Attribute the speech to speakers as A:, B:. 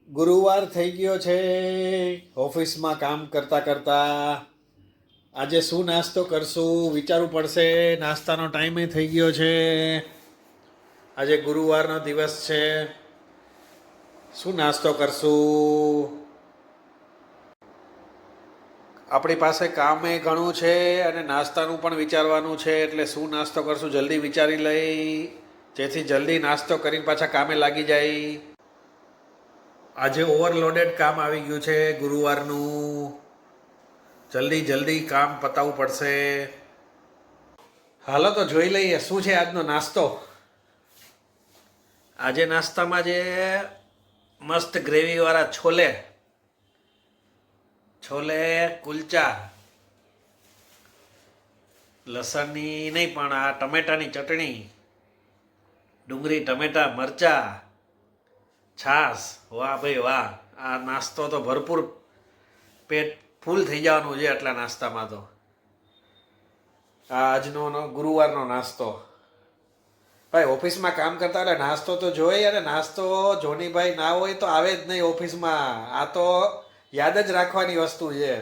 A: ગુરુવાર થઈ ગયો છે. ઓફિસમાં કામ કરતા કરતા આજે શું નાસ્તો કરશું વિચારવું પડશે. નાસ્તાનો ટાઈમે થઈ ગયો છે. આજે ગુરુવારનો દિવસ છે. શું નાસ્તો કરશું? આપણી પાસે કામે ઘણું છે અને નાસ્તાનું પણ વિચારવાનું છે. એટલે શું નાસ્તો કરશું જલ્દી વિચારી લઈ, જેથી જલ્દી નાસ્તો કરીને પાછા કામે લાગી જાય. આજે ઓવરલોડેડ કામ આવી ગયું છે ગુરુવારનું. જલ્દી જલ્દી કામ પતાવવું પડશે. હાલો તો જોઈ લઈએ શું છે આજનો નાસ્તો. આજે નાસ્તામાં જે મસ્ત ગ્રેવીવાળા છોલે છોલે કુલચા, લસણની નહીં પણ આ ટમેટાની ચટણી, ડુંગળી ટમેટા મરચા, છાશ. વાહ ભાઈ વાહ, આ નાસ્તો તો ભરપૂર પેટ ફૂલ થઈ જવાનું છે આટલા નાસ્તામાં તો. આ આજનો ગુરુવારનો નાસ્તો. ભાઈ ઓફિસમાં કામ કરતા એટલે નાસ્તો તો જોઈએ, અને નાસ્તો જોનીભાઈ ના હોય તો આવે જ નહીં ઓફિસમાં. આ તો યાદ જ રાખવાની વસ્તુ છે.